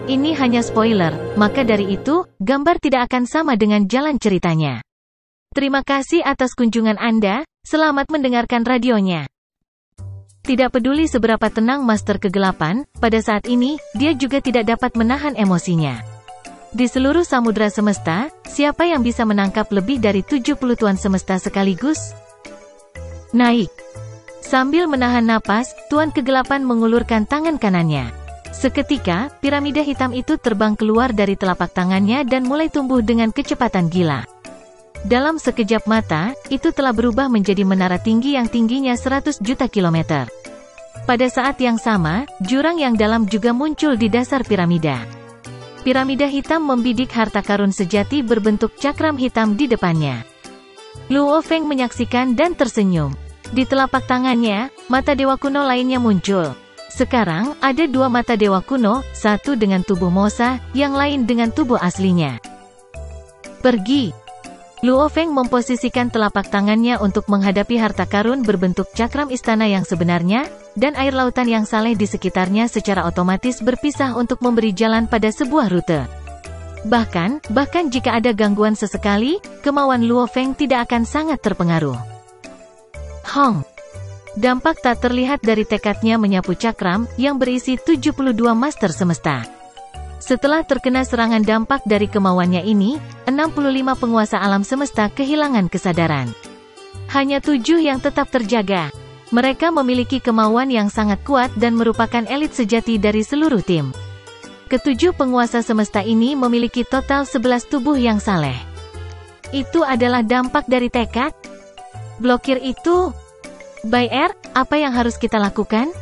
Ini hanya spoiler, maka dari itu, gambar tidak akan sama dengan jalan ceritanya. Terima kasih atas kunjungan Anda, selamat mendengarkan radionya. Tidak peduli seberapa tenang Master Kegelapan, pada saat ini, dia juga tidak dapat menahan emosinya. Di seluruh samudra semesta, siapa yang bisa menangkap lebih dari 70 tuan semesta sekaligus? Naik. Sambil menahan napas, Tuan Kegelapan mengulurkan tangan kanannya. Seketika, piramida hitam itu terbang keluar dari telapak tangannya dan mulai tumbuh dengan kecepatan gila. Dalam sekejap mata, itu telah berubah menjadi menara tinggi yang tingginya 100 juta kilometer. Pada saat yang sama, jurang yang dalam juga muncul di dasar piramida. Piramida hitam membidik harta karun sejati berbentuk cakram hitam di depannya. Luo Feng menyaksikan dan tersenyum. Di telapak tangannya, mata dewa kuno lainnya muncul. Sekarang, ada dua mata dewa kuno, satu dengan tubuh Mosa, yang lain dengan tubuh aslinya. Pergi. Luo Feng memposisikan telapak tangannya untuk menghadapi harta karun berbentuk cakram istana yang sebenarnya, dan air lautan yang saleh di sekitarnya secara otomatis berpisah untuk memberi jalan pada sebuah rute. Bahkan jika ada gangguan sesekali, kemauan Luo Feng tidak akan sangat terpengaruh. Hong. Dampak tak terlihat dari tekadnya menyapu cakram, yang berisi 72 master semesta. Setelah terkena serangan dampak dari kemauannya ini, 65 penguasa alam semesta kehilangan kesadaran. Hanya 7 yang tetap terjaga. Mereka memiliki kemauan yang sangat kuat dan merupakan elit sejati dari seluruh tim. Ketujuh penguasa semesta ini memiliki total 11 tubuh yang saleh. Itu adalah dampak dari tekad? Blokir itu? Bayer, apa yang harus kita lakukan?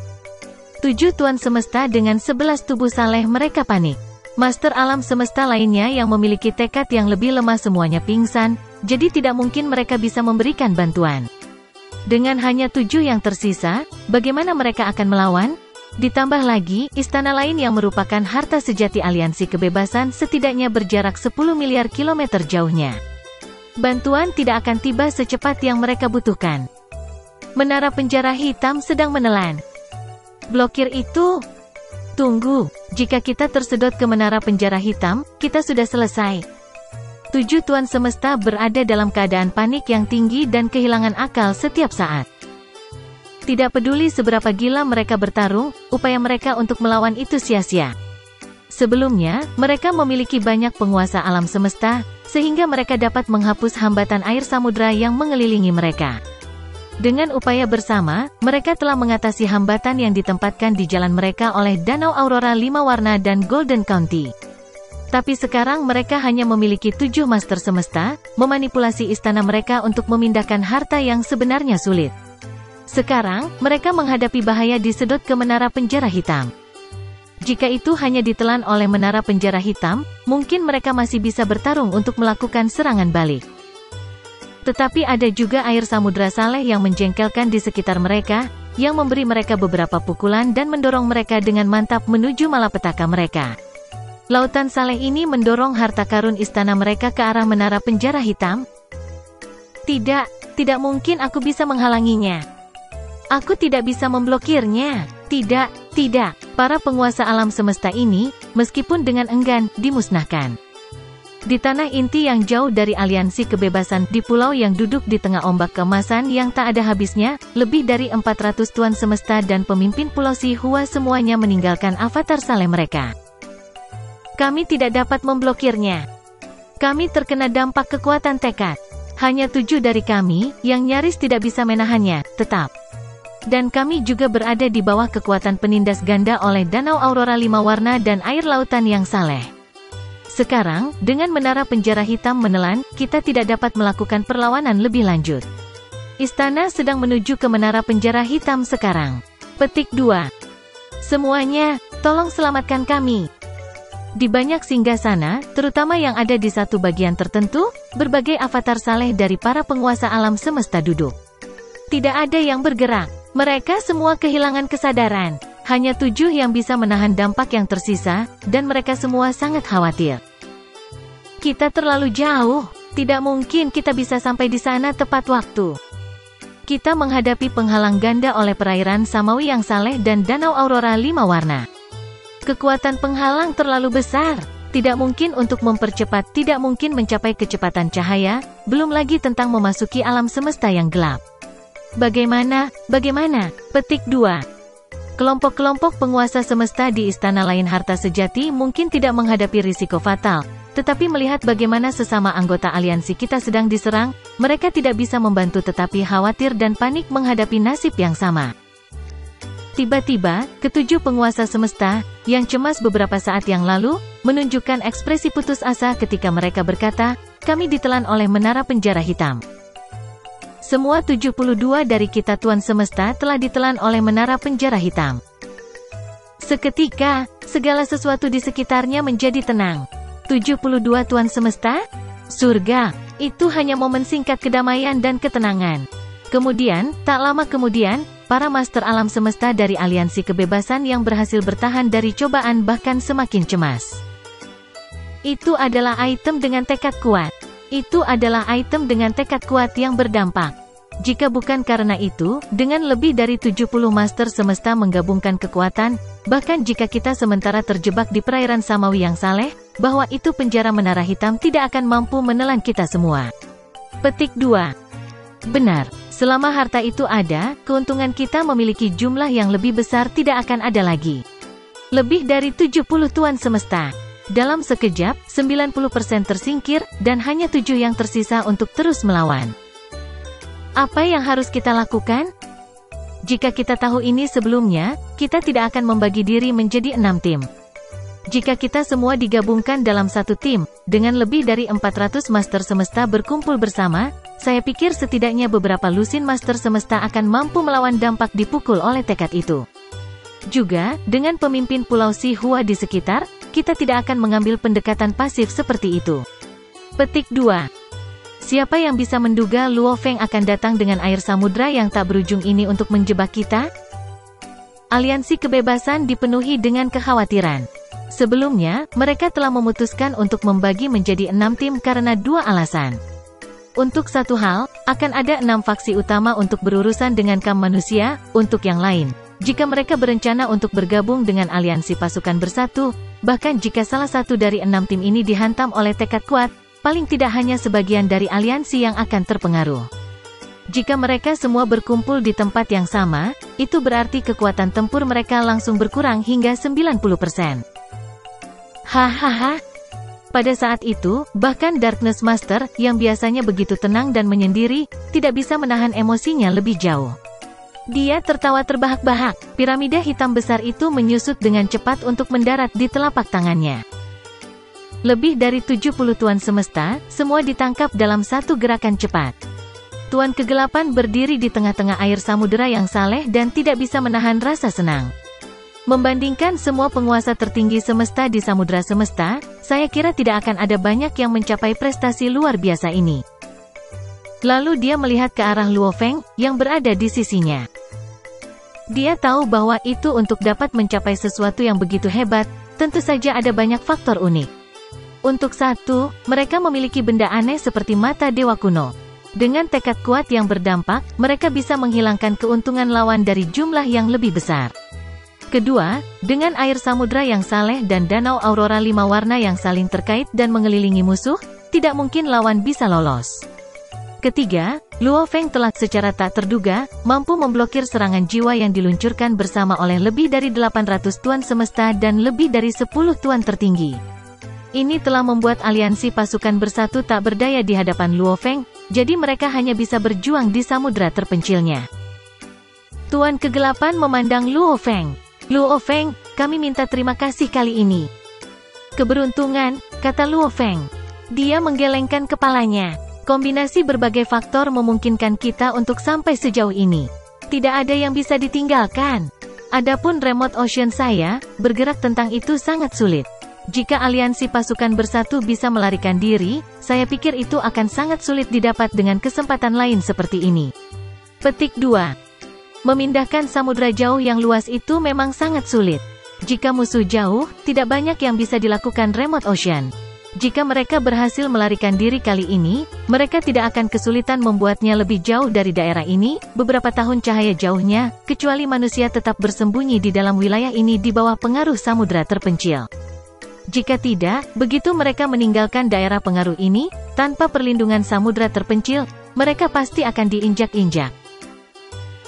7 tuan semesta dengan 11 tubuh saleh mereka panik. Master alam semesta lainnya yang memiliki tekad yang lebih lemah semuanya pingsan, jadi tidak mungkin mereka bisa memberikan bantuan. Dengan hanya 7 yang tersisa, bagaimana mereka akan melawan? Ditambah lagi, istana lain yang merupakan harta sejati aliansi kebebasan setidaknya berjarak 10 miliar kilometer jauhnya. Bantuan tidak akan tiba secepat yang mereka butuhkan. Menara penjara hitam sedang menelan. Blokir itu? Tunggu, jika kita tersedot ke menara penjara hitam, kita sudah selesai. 7 tuan semesta berada dalam keadaan panik yang tinggi dan kehilangan akal setiap saat. Tidak peduli seberapa gila mereka bertarung, upaya mereka untuk melawan itu sia-sia. Sebelumnya, mereka memiliki banyak penguasa alam semesta, sehingga mereka dapat menghapus hambatan air samudra yang mengelilingi mereka. Dengan upaya bersama, mereka telah mengatasi hambatan yang ditempatkan di jalan mereka oleh Danau Aurora 5 warna dan Golden County. Tapi sekarang mereka hanya memiliki 7 master semesta, memanipulasi istana mereka untuk memindahkan harta yang sebenarnya sulit. Sekarang, mereka menghadapi bahaya disedot ke menara penjara hitam. Jika itu hanya ditelan oleh menara penjara hitam, mungkin mereka masih bisa bertarung untuk melakukan serangan balik. Tetapi ada juga air samudra saleh yang menjengkelkan di sekitar mereka, yang memberi mereka beberapa pukulan dan mendorong mereka dengan mantap menuju malapetaka mereka. Lautan saleh ini mendorong harta karun istana mereka ke arah menara penjara hitam. Tidak mungkin aku bisa menghalanginya. Aku tidak bisa memblokirnya. Tidak. Para penguasa alam semesta ini, meskipun dengan enggan, dimusnahkan. Di tanah inti yang jauh dari aliansi kebebasan, di pulau yang duduk di tengah ombak keemasan yang tak ada habisnya, lebih dari 400 tuan semesta dan pemimpin pulau Sihua semuanya meninggalkan avatar saleh mereka. Kami tidak dapat memblokirnya. Kami terkena dampak kekuatan tekad. Hanya 7 dari kami, yang nyaris tidak bisa menahannya, tetap. Dan kami juga berada di bawah kekuatan penindas ganda oleh Danau Aurora 5 warna dan air lautan yang saleh. Sekarang, dengan menara penjara hitam menelan, kita tidak dapat melakukan perlawanan lebih lanjut. Istana sedang menuju ke menara penjara hitam sekarang. Petik 2. Semuanya, tolong selamatkan kami. Di banyak singgasana, terutama yang ada di satu bagian tertentu, berbagai avatar saleh dari para penguasa alam semesta duduk. Tidak ada yang bergerak. Mereka semua kehilangan kesadaran. Hanya 7 yang bisa menahan dampak yang tersisa, dan mereka semua sangat khawatir. Kita terlalu jauh. Tidak mungkin kita bisa sampai di sana tepat waktu. Kita menghadapi penghalang ganda oleh perairan Samawi yang saleh dan Danau Aurora 5 warna. Kekuatan penghalang terlalu besar. Tidak mungkin untuk mempercepat, tidak mungkin mencapai kecepatan cahaya, belum lagi tentang memasuki alam semesta yang gelap. Bagaimana? Petik 2. Kelompok-kelompok penguasa semesta di istana lain harta sejati mungkin tidak menghadapi risiko fatal, tetapi melihat bagaimana sesama anggota aliansi kita sedang diserang, mereka tidak bisa membantu tetapi khawatir dan panik menghadapi nasib yang sama. Tiba-tiba, ketujuh penguasa semesta, yang cemas beberapa saat yang lalu, menunjukkan ekspresi putus asa ketika mereka berkata, kami ditelan oleh menara penjara hitam. Semua 72 dari kita Tuan Semesta telah ditelan oleh menara penjara hitam. Seketika, segala sesuatu di sekitarnya menjadi tenang. 72 Tuan Semesta? Surga! Itu hanya momen singkat kedamaian dan ketenangan. Kemudian, tak lama kemudian, para master alam semesta dari aliansi kebebasan yang berhasil bertahan dari cobaan bahkan semakin cemas. Itu adalah item dengan tekad kuat. Itu adalah item dengan tekad kuat yang berdampak. Jika bukan karena itu, dengan lebih dari 70 master semesta menggabungkan kekuatan, bahkan jika kita sementara terjebak di perairan samawi yang saleh, bahwa itu penjara menara hitam tidak akan mampu menelan kita semua. Petik 2. Benar. Selama harta itu ada, keuntungan kita memiliki jumlah yang lebih besar tidak akan ada lagi. Lebih dari 70 Tuan Semesta. Dalam sekejap, 90% tersingkir, dan hanya 7 yang tersisa untuk terus melawan. Apa yang harus kita lakukan? Jika kita tahu ini sebelumnya, kita tidak akan membagi diri menjadi 6 tim. Jika kita semua digabungkan dalam satu tim, dengan lebih dari 400 master semesta berkumpul bersama, saya pikir setidaknya beberapa lusin master semesta akan mampu melawan dampak dipukul oleh tekad itu. Juga, dengan pemimpin Pulau Si Hua di sekitar, kita tidak akan mengambil pendekatan pasif seperti itu. Petik 2. Siapa yang bisa menduga Luo Feng akan datang dengan air samudra yang tak berujung ini untuk menjebak kita? Aliansi kebebasan dipenuhi dengan kekhawatiran. Sebelumnya, mereka telah memutuskan untuk membagi menjadi 6 tim karena 2 alasan. Untuk satu hal, akan ada 6 faksi utama untuk berurusan dengan kaum manusia. Untuk yang lain, jika mereka berencana untuk bergabung dengan aliansi pasukan bersatu, bahkan jika salah satu dari 6 tim ini dihantam oleh tekad kuat, paling tidak hanya sebagian dari aliansi yang akan terpengaruh. Jika mereka semua berkumpul di tempat yang sama, itu berarti kekuatan tempur mereka langsung berkurang hingga 90%. Hahaha. Pada saat itu, bahkan Darkness Master, yang biasanya begitu tenang dan menyendiri, tidak bisa menahan emosinya lebih jauh. Dia tertawa terbahak-bahak. Piramida hitam besar itu menyusut dengan cepat untuk mendarat di telapak tangannya. Lebih dari 70 Tuan Semesta, semua ditangkap dalam satu gerakan cepat. Tuan Kegelapan berdiri di tengah-tengah air samudera yang saleh dan tidak bisa menahan rasa senang. Membandingkan semua penguasa tertinggi semesta di samudera semesta, saya kira tidak akan ada banyak yang mencapai prestasi luar biasa ini. Lalu dia melihat ke arah Luo Feng, yang berada di sisinya. Dia tahu bahwa itu untuk dapat mencapai sesuatu yang begitu hebat, tentu saja ada banyak faktor unik. Untuk satu, mereka memiliki benda aneh seperti mata dewa kuno. Dengan tekad kuat yang berdampak, mereka bisa menghilangkan keuntungan lawan dari jumlah yang lebih besar. Kedua, dengan air samudra yang saleh dan danau aurora 5 warna yang saling terkait dan mengelilingi musuh, tidak mungkin lawan bisa lolos. Ketiga, Luo Feng telah secara tak terduga, mampu memblokir serangan jiwa yang diluncurkan bersama oleh lebih dari 800 Tuan Semesta dan lebih dari 10 Tuan tertinggi. Ini telah membuat aliansi pasukan bersatu tak berdaya di hadapan Luo Feng, jadi mereka hanya bisa berjuang di samudra terpencilnya. Tuan Kegelapan memandang Luo Feng. Luo Feng, kami minta terima kasih kali ini. Keberuntungan, kata Luo Feng. Dia menggelengkan kepalanya. Kombinasi berbagai faktor memungkinkan kita untuk sampai sejauh ini. Tidak ada yang bisa ditinggalkan. Adapun remote ocean saya, bergerak tentang itu sangat sulit. Jika aliansi pasukan bersatu bisa melarikan diri, saya pikir itu akan sangat sulit didapat dengan kesempatan lain seperti ini. Petik 2. Memindahkan samudra jauh yang luas itu memang sangat sulit. Jika musuh jauh, tidak banyak yang bisa dilakukan remote ocean. Jika mereka berhasil melarikan diri kali ini, mereka tidak akan kesulitan membuatnya lebih jauh dari daerah ini, beberapa tahun cahaya jauhnya, kecuali manusia tetap bersembunyi di dalam wilayah ini di bawah pengaruh samudera terpencil. Jika tidak, begitu mereka meninggalkan daerah pengaruh ini, tanpa perlindungan samudera terpencil, mereka pasti akan diinjak-injak.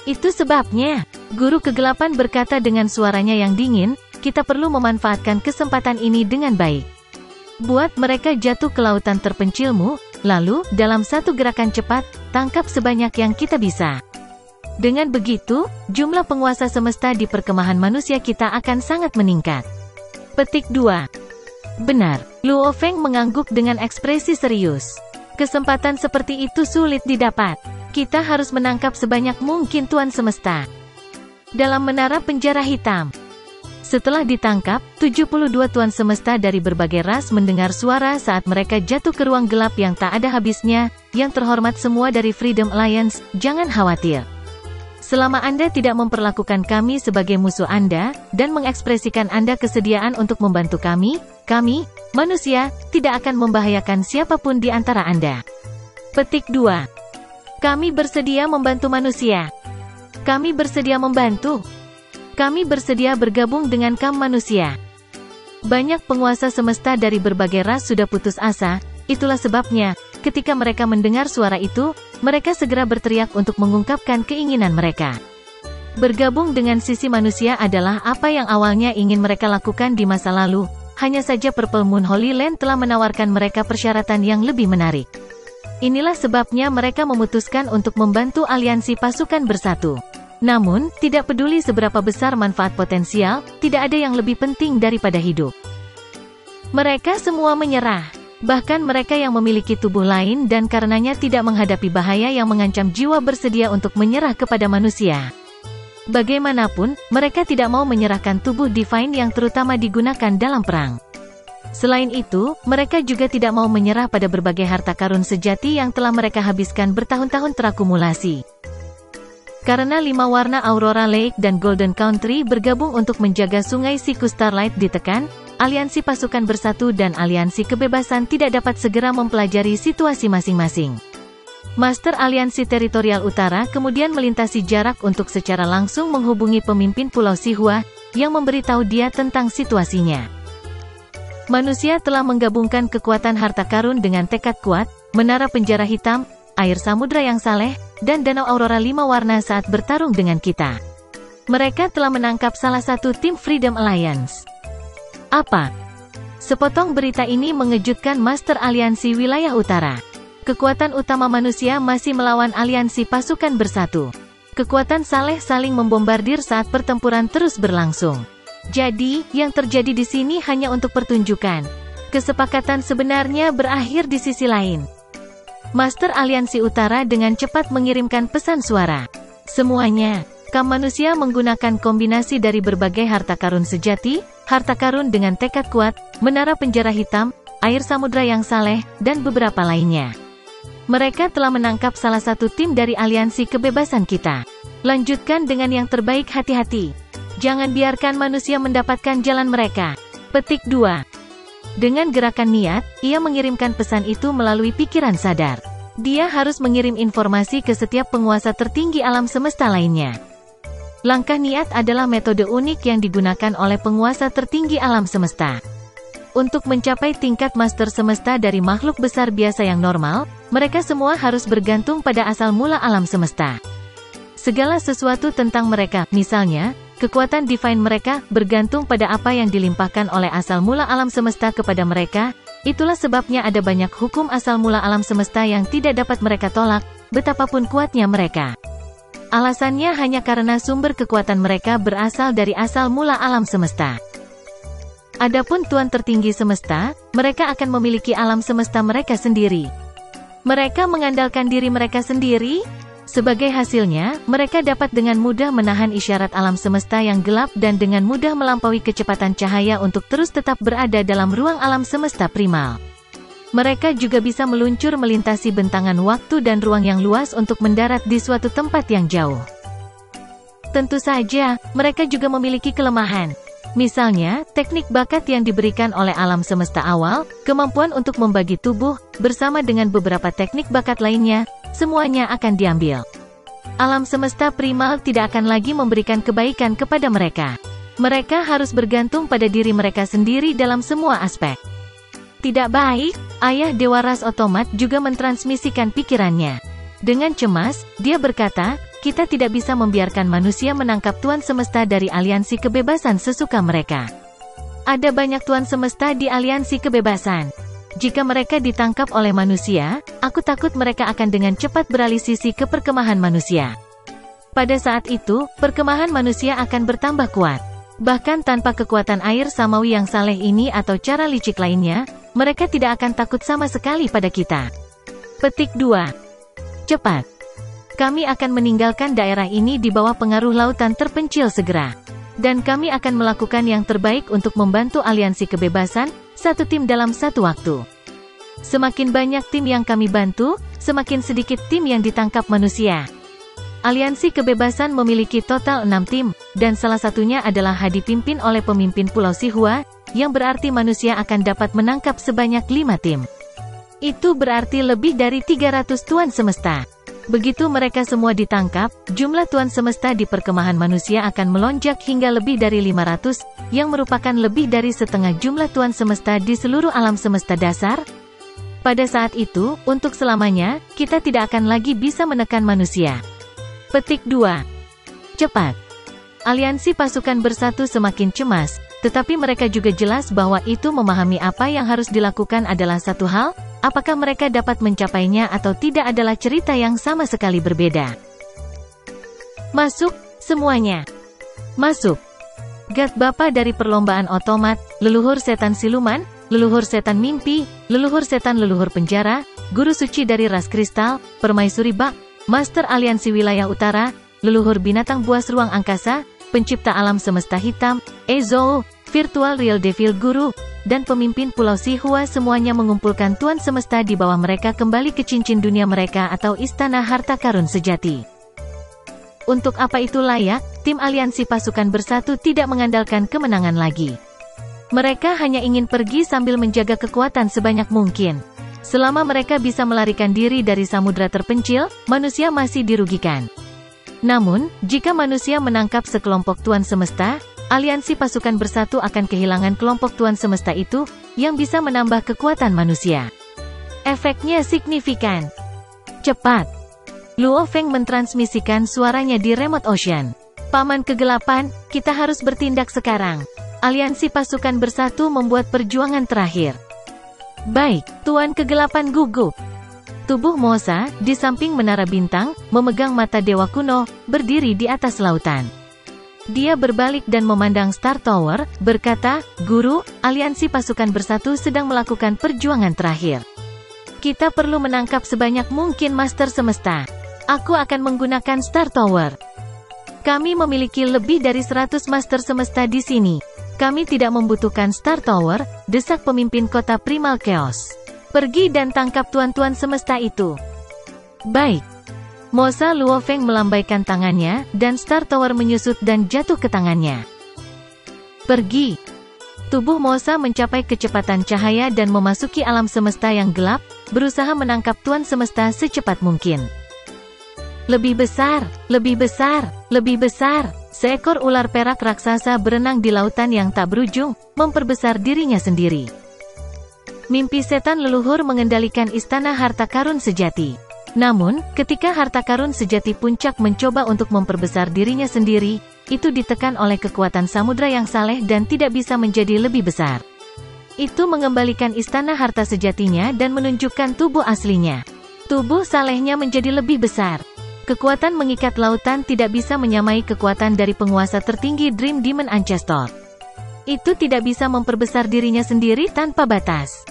Itu sebabnya, Guru Kegelapan berkata dengan suaranya yang dingin, kita perlu memanfaatkan kesempatan ini dengan baik. Buat mereka jatuh ke lautan terpencilmu, lalu, dalam satu gerakan cepat, tangkap sebanyak yang kita bisa. Dengan begitu, jumlah penguasa semesta di perkemahan manusia kita akan sangat meningkat. Petik 2. Benar, Luo Feng mengangguk dengan ekspresi serius. Kesempatan seperti itu sulit didapat. Kita harus menangkap sebanyak mungkin Tuan Semesta. Dalam menara penjara hitam. Setelah ditangkap, 72 Tuan Semesta dari berbagai ras mendengar suara saat mereka jatuh ke ruang gelap yang tak ada habisnya. Yang terhormat semua dari Freedom Alliance, jangan khawatir. Selama Anda tidak memperlakukan kami sebagai musuh Anda, dan mengekspresikan Anda kesediaan untuk membantu kami, manusia, tidak akan membahayakan siapapun di antara Anda. Petik 2. Kami bersedia membantu manusia. Kami bersedia membantu. Kami bersedia bergabung dengan kaum manusia. Banyak penguasa semesta dari berbagai ras sudah putus asa, itulah sebabnya, ketika mereka mendengar suara itu, mereka segera berteriak untuk mengungkapkan keinginan mereka. Bergabung dengan sisi manusia adalah apa yang awalnya ingin mereka lakukan di masa lalu, hanya saja Purple Moon Holy Land telah menawarkan mereka persyaratan yang lebih menarik. Inilah sebabnya mereka memutuskan untuk membantu aliansi pasukan bersatu. Namun, tidak peduli seberapa besar manfaat potensial, tidak ada yang lebih penting daripada hidup. Mereka semua menyerah. Bahkan mereka yang memiliki tubuh lain dan karenanya tidak menghadapi bahaya yang mengancam jiwa bersedia untuk menyerah kepada manusia. Bagaimanapun, mereka tidak mau menyerahkan tubuh divine yang terutama digunakan dalam perang. Selain itu, mereka juga tidak mau menyerah pada berbagai harta karun sejati yang telah mereka habiskan bertahun-tahun terakumulasi. Karena 5 warna Aurora Lake dan Golden Country bergabung untuk menjaga sungai Siku Starlight ditekan, aliansi pasukan bersatu dan aliansi kebebasan tidak dapat segera mempelajari situasi masing-masing. Master Aliansi Teritorial Utara kemudian melintasi jarak untuk secara langsung menghubungi pemimpin Pulau Sihua, yang memberitahu dia tentang situasinya. Manusia telah menggabungkan kekuatan harta karun dengan tekad kuat, menara penjara hitam, air samudra yang saleh, dan danau aurora 5 warna saat bertarung dengan kita. Mereka telah menangkap salah satu tim Freedom Alliance. Apa? Sepotong berita ini mengejutkan Master Aliansi Wilayah Utara. Kekuatan utama manusia masih melawan aliansi pasukan bersatu. Kekuatan saleh saling membombardir saat pertempuran terus berlangsung. Jadi, yang terjadi di sini hanya untuk pertunjukan. Kesepakatan sebenarnya berakhir di sisi lain. Master Aliansi Utara dengan cepat mengirimkan pesan suara. Semuanya, kaum manusia menggunakan kombinasi dari berbagai harta karun sejati, harta karun dengan tekad kuat, menara penjara hitam, air samudra yang saleh, dan beberapa lainnya. Mereka telah menangkap salah satu tim dari aliansi kebebasan kita. Lanjutkan dengan yang terbaik, hati-hati. Jangan biarkan manusia mendapatkan jalan mereka. Petik 2. Dengan gerakan niat, ia mengirimkan pesan itu melalui pikiran sadar. Dia harus mengirim informasi ke setiap penguasa tertinggi alam semesta lainnya. Langkah niat adalah metode unik yang digunakan oleh penguasa tertinggi alam semesta. Untuk mencapai tingkat master semesta dari makhluk besar biasa yang normal, mereka semua harus bergantung pada asal mula alam semesta. Segala sesuatu tentang mereka, misalnya, kekuatan divine mereka, bergantung pada apa yang dilimpahkan oleh asal mula alam semesta kepada mereka. Itulah sebabnya ada banyak hukum asal mula alam semesta yang tidak dapat mereka tolak, betapapun kuatnya mereka. Alasannya hanya karena sumber kekuatan mereka berasal dari asal mula alam semesta. Adapun Tuan tertinggi semesta, mereka akan memiliki alam semesta mereka sendiri. Mereka mengandalkan diri mereka sendiri. Sebagai hasilnya, mereka dapat dengan mudah menahan isyarat alam semesta yang gelap dan dengan mudah melampaui kecepatan cahaya untuk terus tetap berada dalam ruang alam semesta primal. Mereka juga bisa meluncur melintasi bentangan waktu dan ruang yang luas untuk mendarat di suatu tempat yang jauh. Tentu saja, mereka juga memiliki kelemahan. Misalnya, teknik bakat yang diberikan oleh alam semesta awal, kemampuan untuk membagi tubuh, bersama dengan beberapa teknik bakat lainnya, semuanya akan diambil. Alam semesta primal tidak akan lagi memberikan kebaikan kepada mereka. Mereka harus bergantung pada diri mereka sendiri dalam semua aspek. Tidak baik, ayah Dewa Ras Otomat juga mentransmisikan pikirannya. Dengan cemas, dia berkata, kita tidak bisa membiarkan manusia menangkap Tuan Semesta dari aliansi kebebasan sesuka mereka. Ada banyak Tuan Semesta di aliansi kebebasan. Jika mereka ditangkap oleh manusia, aku takut mereka akan dengan cepat beralih sisi ke perkemahan manusia. Pada saat itu, perkemahan manusia akan bertambah kuat. Bahkan tanpa kekuatan air samawi yang saleh ini atau cara licik lainnya, mereka tidak akan takut sama sekali pada kita. Petik 2. Cepat. Kami akan meninggalkan daerah ini di bawah pengaruh lautan terpencil segera. Dan kami akan melakukan yang terbaik untuk membantu aliansi kebebasan, satu tim dalam satu waktu. Semakin banyak tim yang kami bantu, semakin sedikit tim yang ditangkap manusia. Aliansi kebebasan memiliki total 6 tim, dan salah satunya adalah dipimpin oleh pemimpin Pulau Sihua, yang berarti manusia akan dapat menangkap sebanyak 5 tim. Itu berarti lebih dari 300 Tuan Semesta. Begitu mereka semua ditangkap, jumlah Tuan Semesta di perkemahan manusia akan melonjak hingga lebih dari 500, yang merupakan lebih dari setengah jumlah Tuan Semesta di seluruh alam semesta dasar. Pada saat itu, untuk selamanya, kita tidak akan lagi bisa menekan manusia. Petik 2. Cepat. Aliansi pasukan bersatu semakin cemas, tetapi mereka juga jelas bahwa itu memahami apa yang harus dilakukan adalah satu hal. Apakah mereka dapat mencapainya atau tidak adalah cerita yang sama sekali berbeda. Masuk, semuanya. Masuk. God Bapa dari perlombaan otomat, leluhur setan siluman, leluhur setan mimpi, leluhur setan leluhur penjara, guru suci dari ras kristal, permaisuri bak, master aliansi wilayah utara, leluhur binatang buas ruang angkasa, pencipta alam semesta hitam, Ezo, virtual real devil guru, dan pemimpin Pulau Sihua semuanya mengumpulkan Tuan Semesta di bawah mereka kembali ke cincin dunia mereka atau istana harta karun sejati. Untuk apa itu layak, tim aliansi pasukan bersatu tidak mengandalkan kemenangan lagi. Mereka hanya ingin pergi sambil menjaga kekuatan sebanyak mungkin. Selama mereka bisa melarikan diri dari samudra terpencil, manusia masih dirugikan. Namun, jika manusia menangkap sekelompok Tuan Semesta, aliansi pasukan bersatu akan kehilangan kelompok Tuan Semesta itu, yang bisa menambah kekuatan manusia. Efeknya signifikan. Cepat. Luo Feng mentransmisikan suaranya di remote ocean. Paman kegelapan, kita harus bertindak sekarang. Aliansi pasukan bersatu membuat perjuangan terakhir. Baik, Tuan kegelapan gugup. Tubuh Mosa, di samping menara bintang, memegang mata dewa kuno, berdiri di atas lautan. Dia berbalik dan memandang Star Tower, berkata, Guru, aliansi pasukan bersatu sedang melakukan perjuangan terakhir. Kita perlu menangkap sebanyak mungkin Master Semesta. Aku akan menggunakan Star Tower. Kami memiliki lebih dari 100 Master Semesta di sini. Kami tidak membutuhkan Star Tower, desak pemimpin kota Primal Chaos. Pergi dan tangkap tuan-tuan semesta itu. Baik. Mosa Luo Feng melambaikan tangannya, dan Star Tower menyusut dan jatuh ke tangannya. Pergi. Tubuh Mosa mencapai kecepatan cahaya dan memasuki alam semesta yang gelap, berusaha menangkap Tuan Semesta secepat mungkin. Lebih besar, lebih besar, lebih besar. Seekor ular perak raksasa berenang di lautan yang tak berujung, memperbesar dirinya sendiri. Mimpi setan leluhur mengendalikan istana harta karun sejati. Namun, ketika harta karun sejati puncak mencoba untuk memperbesar dirinya sendiri, itu ditekan oleh kekuatan samudra yang saleh dan tidak bisa menjadi lebih besar. Itu mengembalikan istana harta sejatinya dan menunjukkan tubuh aslinya. Tubuh salehnya menjadi lebih besar. Kekuatan mengikat lautan tidak bisa menyamai kekuatan dari penguasa tertinggi Dream Demon Ancestor. Itu tidak bisa memperbesar dirinya sendiri tanpa batas.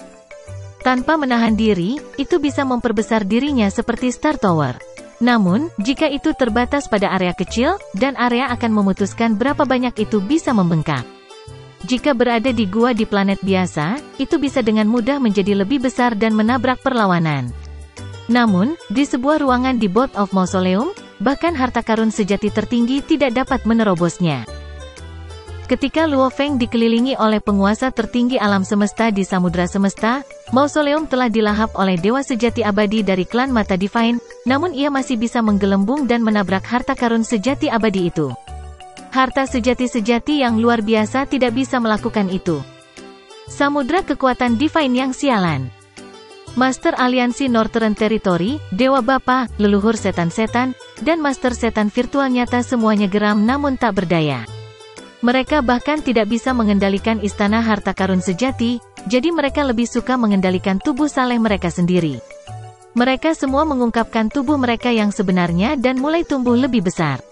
Tanpa menahan diri, itu bisa memperbesar dirinya seperti Star Tower. Namun, jika itu terbatas pada area kecil, dan area akan memutuskan berapa banyak itu bisa membengkak. Jika berada di gua di planet biasa, itu bisa dengan mudah menjadi lebih besar dan menabrak perlawanan. Namun, di sebuah ruangan di Board of Mausoleum, bahkan harta karun sejati tertinggi tidak dapat menerobosnya. Ketika Luo Feng dikelilingi oleh penguasa tertinggi alam semesta di Samudra Semesta, mausoleum telah dilahap oleh dewa sejati abadi dari klan Mata Divine, namun ia masih bisa menggelembung dan menabrak harta karun sejati abadi itu. Harta sejati-sejati yang luar biasa tidak bisa melakukan itu. Samudra kekuatan Divine yang sialan. Master Aliansi Northern Territory, Dewa Bapa, leluhur setan-setan, dan Master Setan Virtual nyata semuanya geram namun tak berdaya. Mereka bahkan tidak bisa mengendalikan istana harta karun sejati, jadi mereka lebih suka mengendalikan tubuh saleh mereka sendiri. Mereka semua mengungkapkan tubuh mereka yang sebenarnya dan mulai tumbuh lebih besar.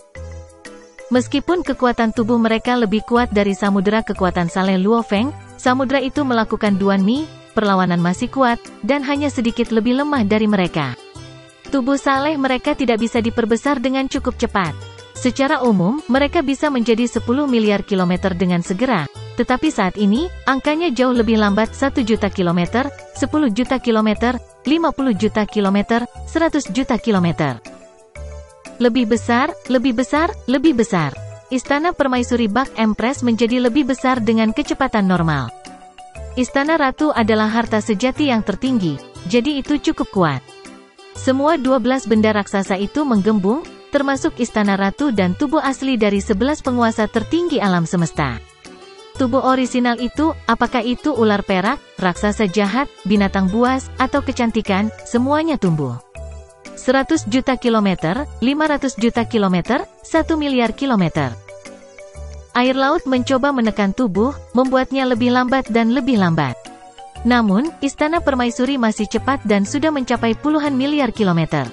Meskipun kekuatan tubuh mereka lebih kuat dari samudera kekuatan saleh Luo Feng, samudera itu melakukan Duan Mi, perlawanan masih kuat, dan hanya sedikit lebih lemah dari mereka. Tubuh saleh mereka tidak bisa diperbesar dengan cukup cepat. Secara umum, mereka bisa menjadi 10 miliar kilometer dengan segera, tetapi saat ini, angkanya jauh lebih lambat 1 juta kilometer, 10 juta kilometer, 50 juta kilometer, 100 juta kilometer. Lebih besar, lebih besar, lebih besar. Istana Permaisuri Bak Empress menjadi lebih besar dengan kecepatan normal. Istana Ratu adalah harta sejati yang tertinggi, jadi itu cukup kuat. Semua 12 benda raksasa itu menggembung, termasuk Istana Ratu dan tubuh asli dari 11 penguasa tertinggi alam semesta. Tubuh orisinal itu, apakah itu ular perak, raksasa jahat, binatang buas, atau kecantikan, semuanya tumbuh. 100 juta kilometer, 500 juta kilometer, 1 miliar kilometer. Air laut mencoba menekan tubuh, membuatnya lebih lambat dan lebih lambat. Namun, Istana Permaisuri masih cepat dan sudah mencapai puluhan miliar kilometer.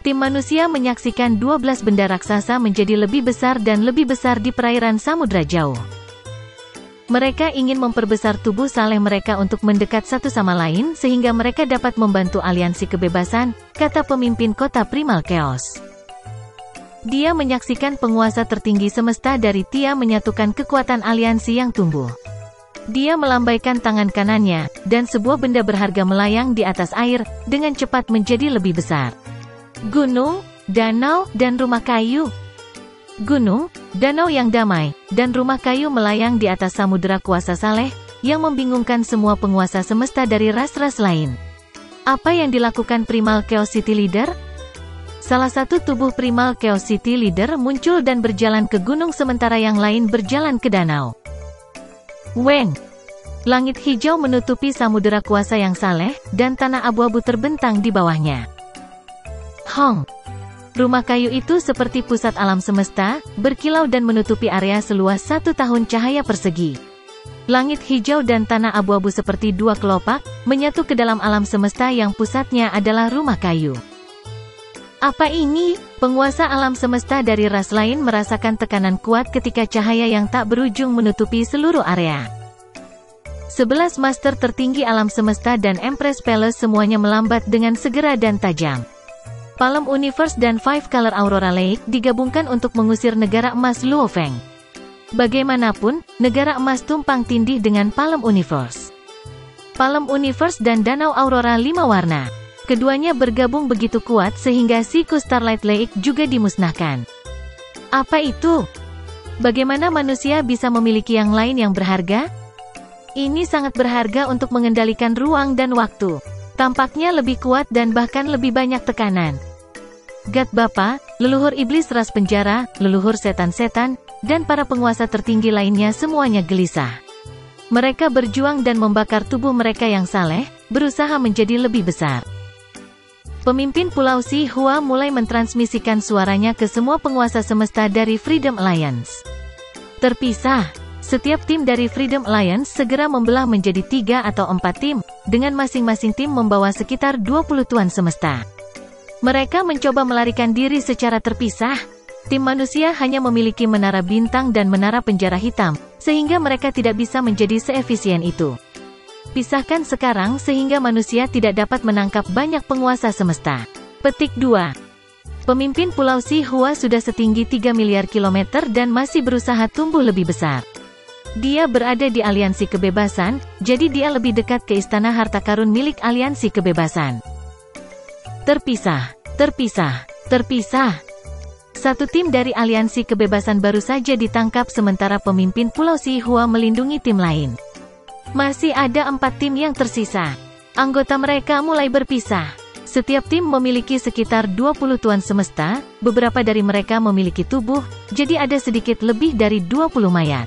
Tim manusia menyaksikan 12 benda raksasa menjadi lebih besar dan lebih besar di perairan samudra jauh. Mereka ingin memperbesar tubuh saleh mereka untuk mendekat satu sama lain sehingga mereka dapat membantu aliansi kebebasan, kata pemimpin kota Primal Chaos. Dia menyaksikan penguasa tertinggi semesta dari Tia menyatukan kekuatan aliansi yang tumbuh. Dia melambaikan tangan kanannya, dan sebuah benda berharga melayang di atas air, dengan cepat menjadi lebih besar. Gunung, danau, dan rumah kayu. Gunung, danau yang damai, dan rumah kayu melayang di atas samudera kuasa saleh, yang membingungkan semua penguasa semesta dari ras-ras lain. Apa yang dilakukan Primal Chaos City Leader? Salah satu tubuh Primal Chaos City Leader muncul dan berjalan ke gunung sementara yang lain berjalan ke danau. Weng. Langit hijau menutupi samudera kuasa yang saleh, dan tanah abu-abu terbentang di bawahnya. Hong. Rumah kayu itu seperti pusat alam semesta, berkilau dan menutupi area seluas 1 tahun cahaya persegi. Langit hijau dan tanah abu-abu seperti dua kelopak, menyatu ke dalam alam semesta yang pusatnya adalah rumah kayu. Apa ini? Penguasa alam semesta dari ras lain merasakan tekanan kuat ketika cahaya yang tak berujung menutupi seluruh area. 11 master tertinggi alam semesta dan Empress Palace semuanya melambat dengan segera dan tajam. Palm Universe dan Five Color Aurora Lake digabungkan untuk mengusir negara emas Luo Feng. Bagaimanapun, negara emas tumpang tindih dengan Palm Universe. Palm Universe dan Danau Aurora 5 warna. Keduanya bergabung begitu kuat sehingga siku Starlight Lake juga dimusnahkan. Apa itu? Bagaimana manusia bisa memiliki yang lain yang berharga? Ini sangat berharga untuk mengendalikan ruang dan waktu. Tampaknya lebih kuat dan bahkan lebih banyak tekanan. God Bapa, leluhur iblis ras penjara, leluhur setan-setan, dan para penguasa tertinggi lainnya semuanya gelisah. Mereka berjuang dan membakar tubuh mereka yang saleh, berusaha menjadi lebih besar. Pemimpin Pulau Si Hua mulai mentransmisikan suaranya ke semua penguasa semesta dari Freedom Alliance. Terpisah, setiap tim dari Freedom Alliance segera membelah menjadi 3 atau 4 tim, dengan masing-masing tim membawa sekitar 20 tuan semesta. Mereka mencoba melarikan diri secara terpisah. Tim manusia hanya memiliki menara bintang dan menara penjara hitam, sehingga mereka tidak bisa menjadi seefisien itu. Pisahkan sekarang sehingga manusia tidak dapat menangkap banyak penguasa semesta. Petik 2. Pemimpin Pulau Si Hua sudah setinggi 3 miliar kilometer dan masih berusaha tumbuh lebih besar. Dia berada di aliansi kebebasan, jadi dia lebih dekat ke istana harta karun milik aliansi kebebasan. Terpisah, terpisah, terpisah. Satu tim dari aliansi kebebasan baru saja ditangkap sementara pemimpin Pulau Sihua melindungi tim lain. Masih ada 4 tim yang tersisa. Anggota mereka mulai berpisah. Setiap tim memiliki sekitar 20 tuan semesta, beberapa dari mereka memiliki tubuh, jadi ada sedikit lebih dari 20 mayat.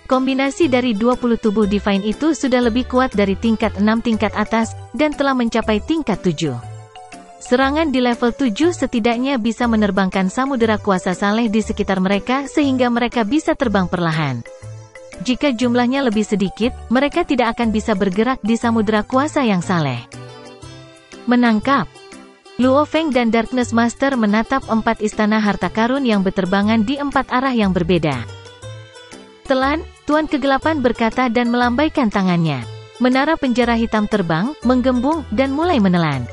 Kombinasi dari 20 tubuh Divine itu sudah lebih kuat dari tingkat 6 tingkat atas, dan telah mencapai tingkat 7. Serangan di level 7 setidaknya bisa menerbangkan samudera kuasa Saleh di sekitar mereka sehingga mereka bisa terbang perlahan. Jika jumlahnya lebih sedikit, mereka tidak akan bisa bergerak di samudera kuasa yang Saleh. Menangkap. Luo Feng dan Darkness Master menatap 4 istana harta karun yang berterbangan di 4 arah yang berbeda. Telan, Tuan Kegelapan berkata dan melambaikan tangannya. Menara penjara hitam terbang, menggembung, dan mulai menelan.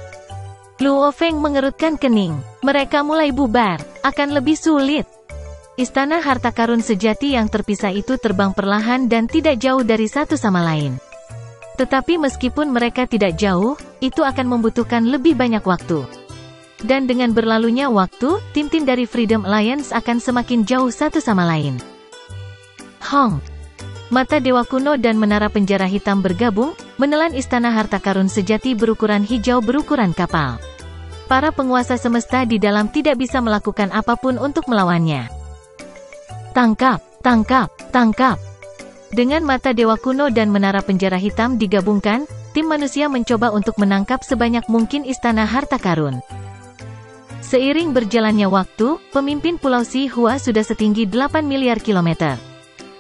Luo Feng mengerutkan kening. Mereka mulai bubar. Akan lebih sulit. Istana harta karun sejati yang terpisah itu terbang perlahan dan tidak jauh dari satu sama lain. Tetapi meskipun mereka tidak jauh, itu akan membutuhkan lebih banyak waktu. Dan dengan berlalunya waktu, tim-tim dari Freedom Alliance akan semakin jauh satu sama lain. Hong. Mata Dewa Kuno dan Menara Penjara Hitam bergabung, menelan istana harta karun sejati berukuran hijau berukuran kapal. Para penguasa semesta di dalam tidak bisa melakukan apapun untuk melawannya. Tangkap, tangkap, tangkap. Dengan mata Dewa Kuno dan Menara Penjara Hitam digabungkan, tim manusia mencoba untuk menangkap sebanyak mungkin istana harta karun. Seiring berjalannya waktu, pemimpin Pulau Sihua sudah setinggi 8 miliar kilometer.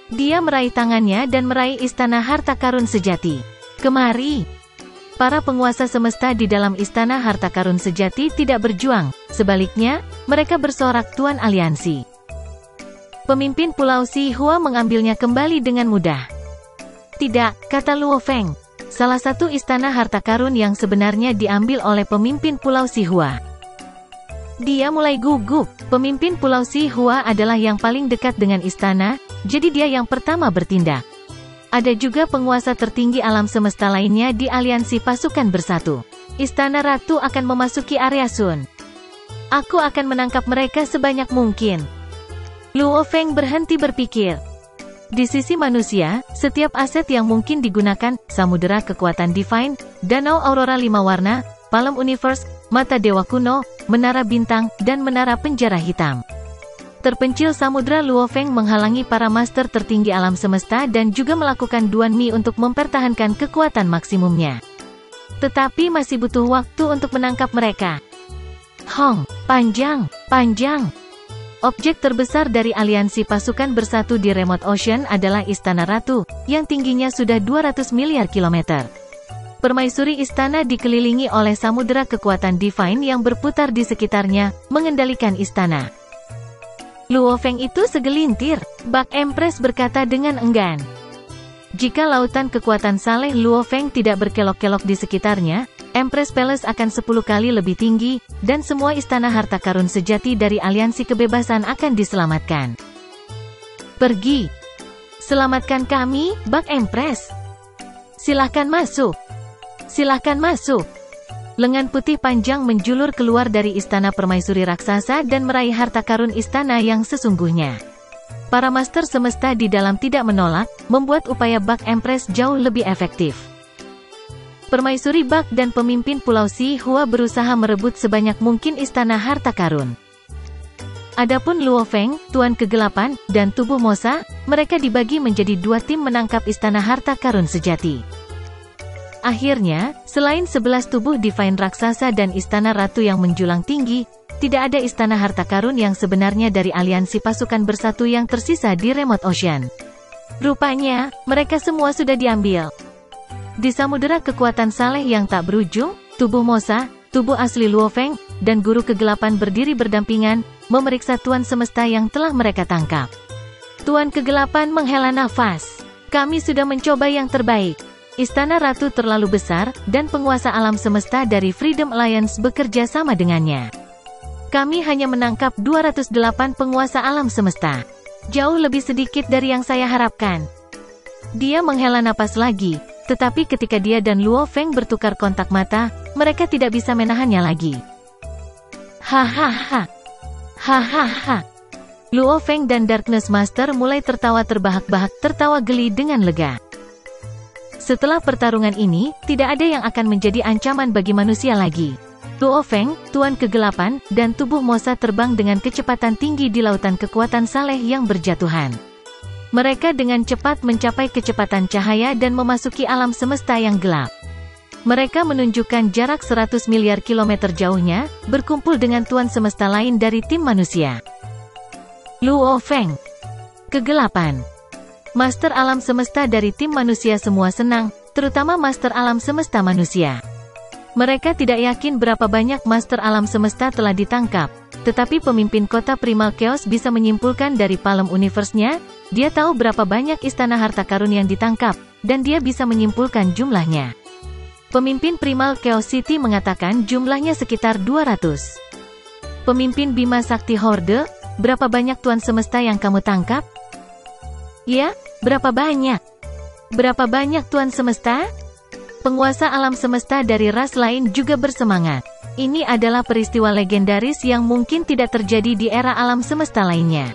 Dia meraih tangannya dan meraih istana harta karun sejati. Kemari. Para penguasa semesta di dalam istana harta karun sejati tidak berjuang, sebaliknya, mereka bersorak tuan aliansi. Pemimpin Pulau Sihua mengambilnya kembali dengan mudah. Tidak, kata Luo Feng. Salah satu istana harta karun yang sebenarnya diambil oleh pemimpin Pulau Sihua. Dia mulai gugup. Pemimpin Pulau Sihua adalah yang paling dekat dengan istana, jadi dia yang pertama bertindak. Ada juga penguasa tertinggi alam semesta lainnya di aliansi pasukan bersatu. Istana Ratu akan memasuki area Sun. Aku akan menangkap mereka sebanyak mungkin. Luo Feng berhenti berpikir. Di sisi manusia, setiap aset yang mungkin digunakan, samudera kekuatan Divine, danau aurora 5 warna, Palem Universe, mata Dewa Kuno, menara bintang, dan menara penjara hitam. Terpencil samudera Luo Feng menghalangi para master tertinggi alam semesta dan juga melakukan Duan Mi untuk mempertahankan kekuatan maksimumnya. Tetapi masih butuh waktu untuk menangkap mereka. Hong, panjang, panjang. Objek terbesar dari aliansi pasukan bersatu di Remote Ocean adalah Istana Ratu, yang tingginya sudah 200 miliar kilometer. Permaisuri istana dikelilingi oleh samudera kekuatan Divine yang berputar di sekitarnya, mengendalikan istana. Luo Feng itu segelintir, Bak Empress berkata dengan enggan. Jika lautan kekuatan Saleh Luo Feng tidak berkelok-kelok di sekitarnya, Empress Palace akan 10 kali lebih tinggi, dan semua istana harta karun sejati dari aliansi kebebasan akan diselamatkan. Pergi. Selamatkan kami, Bak Empress. Silahkan masuk. Silahkan masuk. Lengan putih panjang menjulur keluar dari istana permaisuri raksasa dan meraih harta karun istana yang sesungguhnya. Para master semesta di dalam tidak menolak, membuat upaya Bak Empress jauh lebih efektif. Permaisuri Bak dan pemimpin Pulau Sihua berusaha merebut sebanyak mungkin istana harta karun. Adapun Luo Feng, Tuan Kegelapan, dan Tubuh Mosa, mereka dibagi menjadi 2 tim menangkap istana harta karun sejati. Akhirnya, selain 11 tubuh Divine raksasa dan istana ratu yang menjulang tinggi, tidak ada istana harta karun yang sebenarnya dari aliansi pasukan bersatu yang tersisa di Remote Ocean. Rupanya, mereka semua sudah diambil. Di samudera kekuatan Saleh yang tak berujung, Tubuh Mosa, tubuh asli Luo Feng, dan Guru Kegelapan berdiri berdampingan, memeriksa Tuan Semesta yang telah mereka tangkap. Tuan Kegelapan menghela nafas. Kami sudah mencoba yang terbaik. Istana Ratu terlalu besar, dan penguasa alam semesta dari Freedom Alliance bekerja sama dengannya. Kami hanya menangkap 208 penguasa alam semesta. Jauh lebih sedikit dari yang saya harapkan. Dia menghela napas lagi, tetapi ketika dia dan Luo Feng bertukar kontak mata, mereka tidak bisa menahannya lagi. Hahaha. Hahaha. Luo Feng dan Darkness Master mulai tertawa terbahak-bahak, tertawa geli dengan lega. Setelah pertarungan ini, tidak ada yang akan menjadi ancaman bagi manusia lagi. Luo Feng, Tuan Kegelapan, dan tubuh Mosa terbang dengan kecepatan tinggi di lautan kekuatan saleh yang berjatuhan. Mereka dengan cepat mencapai kecepatan cahaya dan memasuki alam semesta yang gelap. Mereka menunjukkan jarak 100 miliar kilometer jauhnya, berkumpul dengan Tuan Semesta lain dari tim manusia. Luo Feng. Kegelapan. Master alam semesta dari tim manusia semua senang, terutama Master alam semesta manusia. Mereka tidak yakin berapa banyak Master alam semesta telah ditangkap, tetapi pemimpin kota Primal Chaos bisa menyimpulkan dari Palem Universe-nya, dia tahu berapa banyak istana harta karun yang ditangkap, dan dia bisa menyimpulkan jumlahnya. Pemimpin Primal Chaos City mengatakan jumlahnya sekitar 200. Pemimpin Bima Sakti Horde, berapa banyak Tuan Semesta yang kamu tangkap? Ya, berapa banyak? Berapa banyak Tuan Semesta? Penguasa alam semesta dari ras lain juga bersemangat. Ini adalah peristiwa legendaris yang mungkin tidak terjadi di era alam semesta lainnya.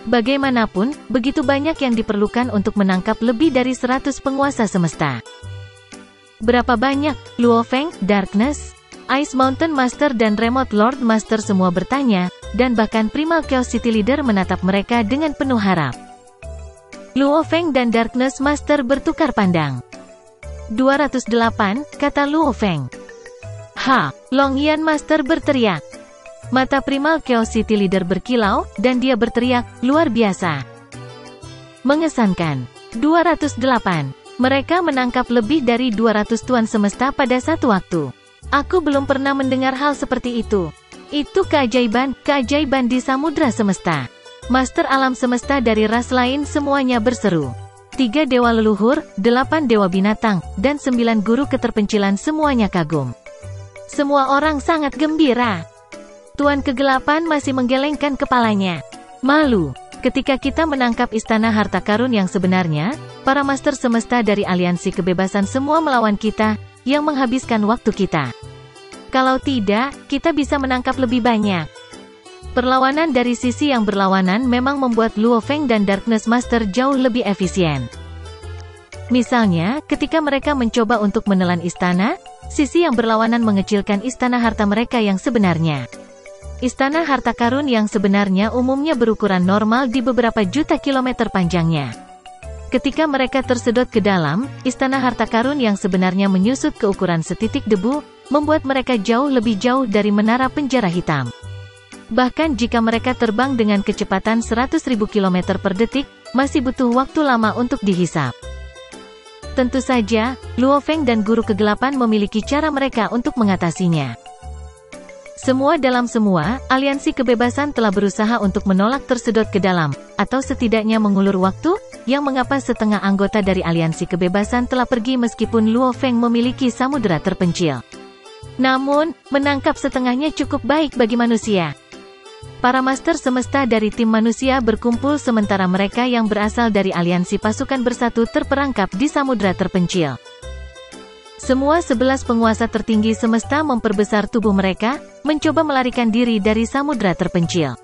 Bagaimanapun, begitu banyak yang diperlukan untuk menangkap lebih dari 100 penguasa semesta. Berapa banyak? Luo Feng, Darkness, Ice Mountain Master dan Remote Lord Master semua bertanya, dan bahkan Primal Chaos City Leader menatap mereka dengan penuh harap. Luo Feng dan Darkness Master bertukar pandang. 208, kata Luo Feng. Ha, Long Yan Master berteriak. Mata Primal Chaos City Leader berkilau, dan dia berteriak, luar biasa. Mengesankan. 208. Mereka menangkap lebih dari 200 Tuan Semesta pada satu waktu. Aku belum pernah mendengar hal seperti itu. Itu keajaiban di samudra semesta. Master alam semesta dari ras lain semuanya berseru. 3 dewa leluhur, 8 dewa binatang, dan 9 guru keterpencilan semuanya kagum. Semua orang sangat gembira. Tuan Kegelapan masih menggelengkan kepalanya. Malu. Ketika kita menangkap istana harta karun yang sebenarnya, para master semesta dari aliansi kebebasan semua melawan kita, yang menghabiskan waktu kita. Kalau tidak, kita bisa menangkap lebih banyak. Perlawanan dari sisi yang berlawanan memang membuat Luo Feng dan Darkness Master jauh lebih efisien. Misalnya, ketika mereka mencoba untuk menelan istana, sisi yang berlawanan mengecilkan istana harta mereka yang sebenarnya. Istana harta karun yang sebenarnya umumnya berukuran normal di beberapa juta kilometer panjangnya. Ketika mereka tersedot ke dalam, istana harta karun yang sebenarnya menyusut ke ukuran setitik debu, membuat mereka jauh lebih jauh dari menara penjara hitam. Bahkan jika mereka terbang dengan kecepatan 100.000 km per detik, masih butuh waktu lama untuk dihisap. Tentu saja, Luo Feng dan Guru Kegelapan memiliki cara mereka untuk mengatasinya. Semua dalam semua, aliansi kebebasan telah berusaha untuk menolak tersedot ke dalam, atau setidaknya mengulur waktu, yang mengapa setengah anggota dari aliansi kebebasan telah pergi meskipun Luo Feng memiliki samudera terpencil. Namun, menangkap setengahnya cukup baik bagi manusia. Para master semesta dari tim manusia berkumpul sementara mereka yang berasal dari aliansi pasukan bersatu terperangkap di samudera terpencil. Semua 11 penguasa tertinggi semesta memperbesar tubuh mereka, mencoba melarikan diri dari samudera terpencil.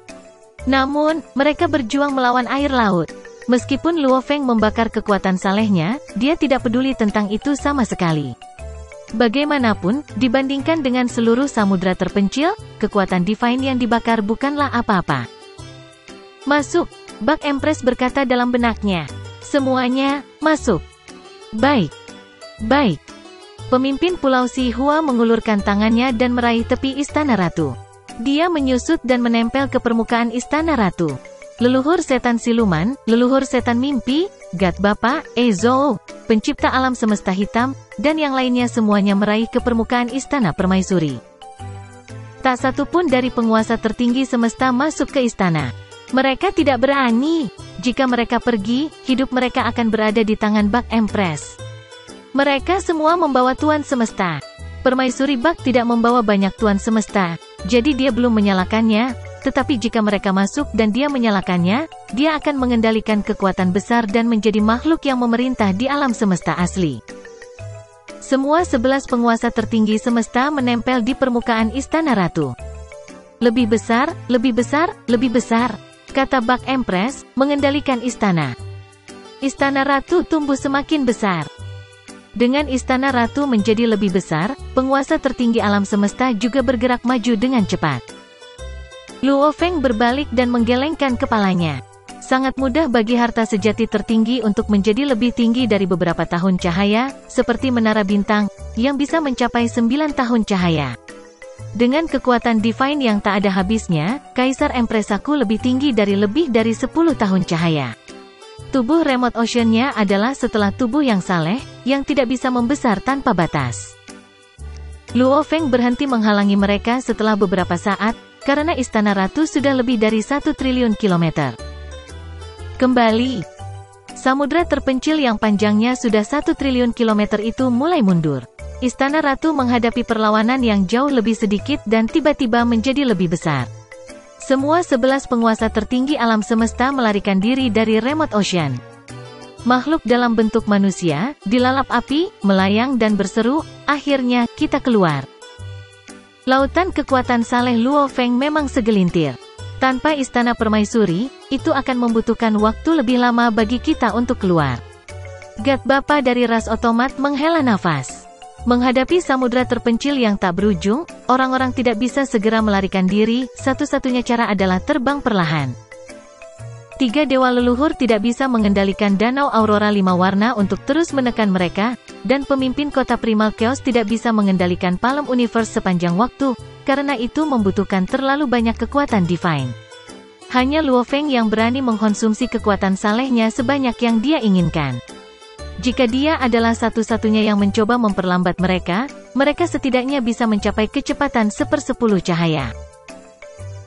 Namun, mereka berjuang melawan air laut. Meskipun Luo Feng membakar kekuatan salehnya, dia tidak peduli tentang itu sama sekali. Bagaimanapun, dibandingkan dengan seluruh samudera terpencil, kekuatan divine yang dibakar bukanlah apa-apa. Masuk, Bak Empress berkata dalam benaknya. Semuanya, masuk. Baik. Baik. Pemimpin Pulau Sihua mengulurkan tangannya dan meraih tepi Istana Ratu. Dia menyusut dan menempel ke permukaan Istana Ratu. Leluhur setan siluman, leluhur setan mimpi, God Bapa, Ezou, pencipta alam semesta hitam, dan yang lainnya semuanya meraih ke permukaan Istana Permaisuri. Tak satu pun dari penguasa tertinggi semesta masuk ke istana. Mereka tidak berani. Jika mereka pergi, hidup mereka akan berada di tangan Bak Empress. Mereka semua membawa Tuan Semesta. Permaisuri Bak tidak membawa banyak Tuan Semesta, jadi dia belum menyalakannya, tetapi jika mereka masuk dan dia menyalakannya, dia akan mengendalikan kekuatan besar dan menjadi makhluk yang memerintah di alam semesta asli. Semua 11 penguasa tertinggi semesta menempel di permukaan Istana Ratu. Lebih besar, lebih besar, lebih besar, kata Bak Empress, mengendalikan istana. Istana Ratu tumbuh semakin besar. Dengan Istana Ratu menjadi lebih besar, penguasa tertinggi alam semesta juga bergerak maju dengan cepat. Luo Feng berbalik dan menggelengkan kepalanya. Sangat mudah bagi harta sejati tertinggi untuk menjadi lebih tinggi dari beberapa tahun cahaya, seperti menara bintang, yang bisa mencapai 9 tahun cahaya. Dengan kekuatan divine yang tak ada habisnya, Kaisar Empressaku lebih tinggi dari lebih dari 10 tahun cahaya. Tubuh remote ocean-nya adalah setelah tubuh yang saleh, yang tidak bisa membesar tanpa batas. Luo Feng berhenti menghalangi mereka setelah beberapa saat, karena Istana Ratu sudah lebih dari 1 triliun kilometer. Kembali. Samudra terpencil yang panjangnya sudah 1 triliun kilometer itu mulai mundur. Istana Ratu menghadapi perlawanan yang jauh lebih sedikit dan tiba-tiba menjadi lebih besar. Semua 11 penguasa tertinggi alam semesta melarikan diri dari remote ocean. Makhluk dalam bentuk manusia, dilalap api, melayang dan berseru, akhirnya, kita keluar. Lautan kekuatan saleh Luo Feng memang segelintir. Tanpa Istana Permaisuri, itu akan membutuhkan waktu lebih lama bagi kita untuk keluar. God Bapa dari ras otomat menghela nafas. Menghadapi samudra terpencil yang tak berujung, orang-orang tidak bisa segera melarikan diri, satu-satunya cara adalah terbang perlahan. 3 dewa leluhur tidak bisa mengendalikan danau aurora 5 warna untuk terus menekan mereka, dan pemimpin kota Primal Chaos tidak bisa mengendalikan Palem Universe sepanjang waktu, karena itu membutuhkan terlalu banyak kekuatan divine. Hanya Luo Feng yang berani mengkonsumsi kekuatan salehnya sebanyak yang dia inginkan. Jika dia adalah satu-satunya yang mencoba memperlambat mereka, mereka setidaknya bisa mencapai kecepatan 1/10 cahaya.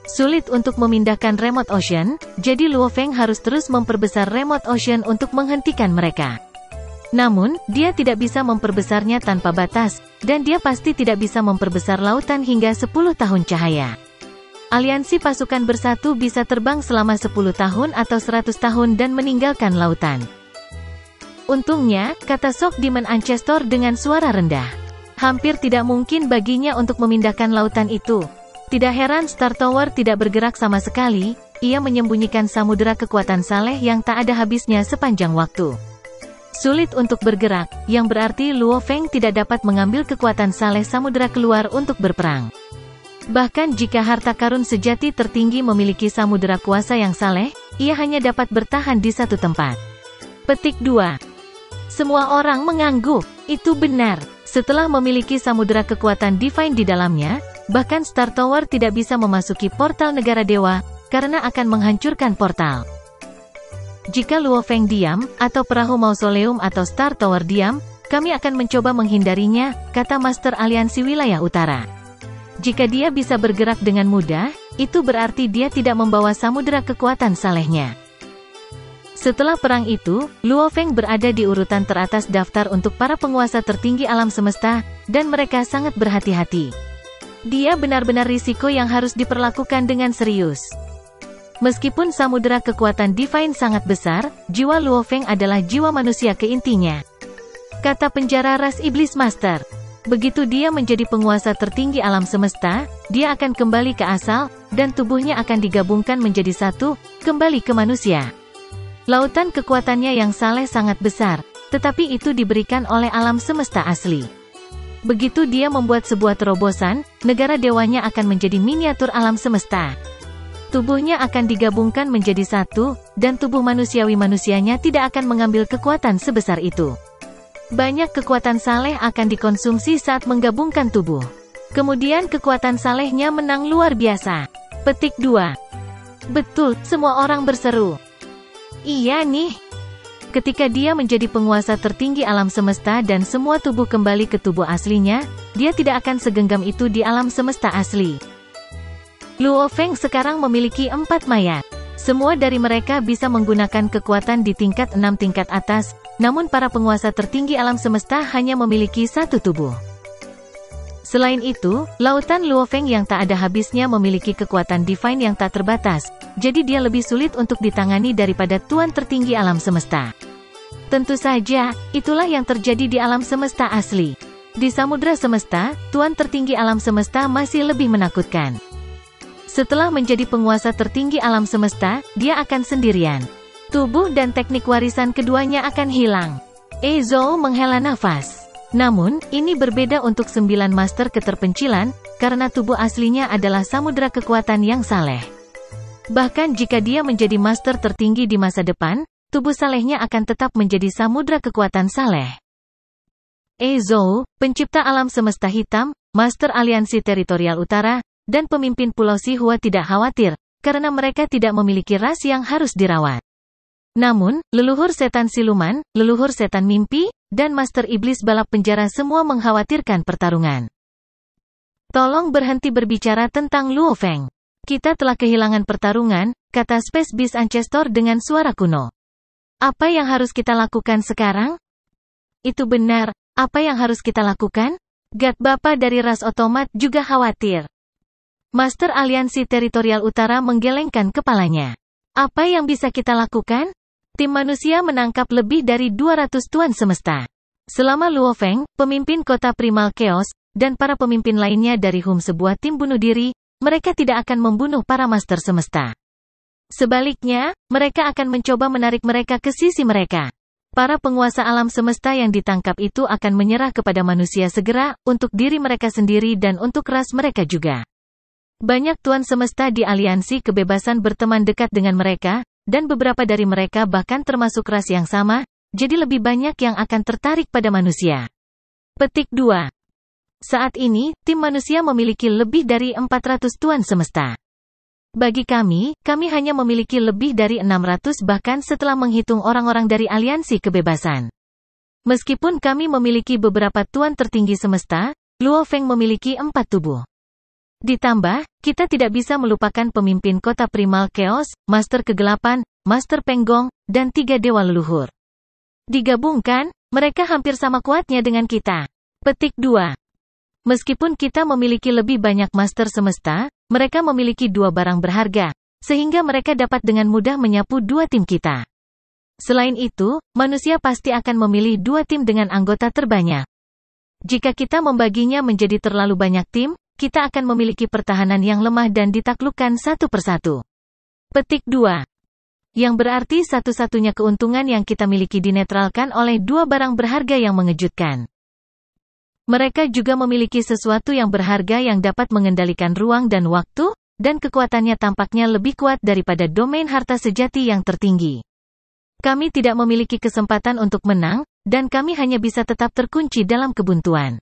Sulit untuk memindahkan remote ocean, jadi Luo Feng harus terus memperbesar remote ocean untuk menghentikan mereka. Namun, dia tidak bisa memperbesarnya tanpa batas, dan dia pasti tidak bisa memperbesar lautan hingga 10 tahun cahaya. Aliansi pasukan bersatu bisa terbang selama 10 tahun atau 100 tahun dan meninggalkan lautan. Untungnya, kata Sok Demon Ancestor dengan suara rendah. Hampir tidak mungkin baginya untuk memindahkan lautan itu. Tidak heran Star Tower tidak bergerak sama sekali, ia menyembunyikan samudera kekuatan saleh yang tak ada habisnya sepanjang waktu. Sulit untuk bergerak, yang berarti Luo Feng tidak dapat mengambil kekuatan saleh samudera keluar untuk berperang. Bahkan jika harta karun sejati tertinggi memiliki samudera kuasa yang saleh, ia hanya dapat bertahan di satu tempat. Petik 2. Semua orang mengangguk. Itu benar. Setelah memiliki samudera kekuatan divine di dalamnya, bahkan Star Tower tidak bisa memasuki portal negara dewa, karena akan menghancurkan portal. Jika Luo Feng diam, atau perahu mausoleum atau Star Tower diam, kami akan mencoba menghindarinya, kata Master Aliansi Wilayah Utara. Jika dia bisa bergerak dengan mudah, itu berarti dia tidak membawa samudera kekuatan salehnya. Setelah perang itu, Luo Feng berada di urutan teratas daftar untuk para penguasa tertinggi alam semesta, dan mereka sangat berhati-hati. Dia benar-benar risiko yang harus diperlakukan dengan serius. Meskipun samudera kekuatan divine sangat besar, jiwa Luo Feng adalah jiwa manusia keintinya. Kata penjara ras iblis master. Begitu dia menjadi penguasa tertinggi alam semesta, dia akan kembali ke asal, dan tubuhnya akan digabungkan menjadi satu, kembali ke manusia. Lautan kekuatannya yang saleh sangat besar, tetapi itu diberikan oleh alam semesta asli. Begitu dia membuat sebuah terobosan, negara dewanya akan menjadi miniatur alam semesta. Tubuhnya akan digabungkan menjadi satu, dan tubuh manusiawi-manusianya tidak akan mengambil kekuatan sebesar itu. Banyak kekuatan saleh akan dikonsumsi saat menggabungkan tubuh. Kemudian kekuatan salehnya menang luar biasa. Petik 2. Betul, semua orang berseru. Iya nih. Ketika dia menjadi penguasa tertinggi alam semesta dan semua tubuh kembali ke tubuh aslinya, dia tidak akan segenggam itu di alam semesta asli. Luo Feng sekarang memiliki 4 mayat. Semua dari mereka bisa menggunakan kekuatan di tingkat 6 tingkat atas, namun para penguasa tertinggi alam semesta hanya memiliki 1 tubuh. Selain itu, lautan Luo Feng yang tak ada habisnya memiliki kekuatan divine yang tak terbatas, jadi dia lebih sulit untuk ditangani daripada Tuan tertinggi alam semesta. Tentu saja, itulah yang terjadi di alam semesta asli. Di samudra semesta, Tuan tertinggi alam semesta masih lebih menakutkan. Setelah menjadi penguasa tertinggi alam semesta, dia akan sendirian. Tubuh dan teknik warisan keduanya akan hilang. Zhou menghela nafas. Namun, ini berbeda untuk 9 master keterpencilan, karena tubuh aslinya adalah samudera kekuatan yang saleh. Bahkan jika dia menjadi master tertinggi di masa depan, tubuh salehnya akan tetap menjadi samudera kekuatan saleh. Zhou, pencipta alam semesta hitam, master aliansi teritorial utara, dan pemimpin Pulau Sihua tidak khawatir, karena mereka tidak memiliki ras yang harus dirawat. Namun, leluhur setan siluman, leluhur setan mimpi, dan master iblis balap penjara semua mengkhawatirkan pertarungan. Tolong berhenti berbicara tentang Luo Feng. Kita telah kehilangan pertarungan, kata Space Beast Ancestor dengan suara kuno. Apa yang harus kita lakukan sekarang? Itu benar, apa yang harus kita lakukan? God Bapa dari ras otomat juga khawatir. Master Aliansi Teritorial Utara menggelengkan kepalanya. Apa yang bisa kita lakukan? Tim manusia menangkap lebih dari 200 tuan semesta. Selama Luo Feng, pemimpin kota Primal Chaos, dan para pemimpin lainnya dari sebuah tim bunuh diri, mereka tidak akan membunuh para master semesta. Sebaliknya, mereka akan mencoba menarik mereka ke sisi mereka. Para penguasa alam semesta yang ditangkap itu akan menyerah kepada manusia segera, untuk diri mereka sendiri dan untuk ras mereka juga. Banyak tuan semesta di aliansi kebebasan berteman dekat dengan mereka, dan beberapa dari mereka bahkan termasuk ras yang sama, jadi lebih banyak yang akan tertarik pada manusia. Petik 2. Saat ini, tim manusia memiliki lebih dari 400 tuan semesta. Bagi kami hanya memiliki lebih dari 600 bahkan setelah menghitung orang-orang dari aliansi kebebasan. Meskipun kami memiliki beberapa tuan tertinggi semesta, Luo Feng memiliki 4 tubuh. Ditambah, kita tidak bisa melupakan pemimpin kota Primal Chaos, Master Kegelapan, Master Penggong, dan 3 dewa leluhur. Digabungkan, mereka hampir sama kuatnya dengan kita. Petik 2. Meskipun kita memiliki lebih banyak master semesta, mereka memiliki 2 barang berharga, sehingga mereka dapat dengan mudah menyapu 2 tim kita. Selain itu, manusia pasti akan memilih 2 tim dengan anggota terbanyak. Jika kita membaginya menjadi terlalu banyak tim, kita akan memiliki pertahanan yang lemah dan ditaklukkan satu persatu. Petik 2. Yang berarti satu-satunya keuntungan yang kita miliki dinetralkan oleh 2 barang berharga yang mengejutkan. Mereka juga memiliki sesuatu yang berharga yang dapat mengendalikan ruang dan waktu, dan kekuatannya tampaknya lebih kuat daripada domain harta sejati yang tertinggi. Kami tidak memiliki kesempatan untuk menang, dan kami hanya bisa tetap terkunci dalam kebuntuan.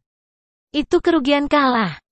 Itu kerugian kalah.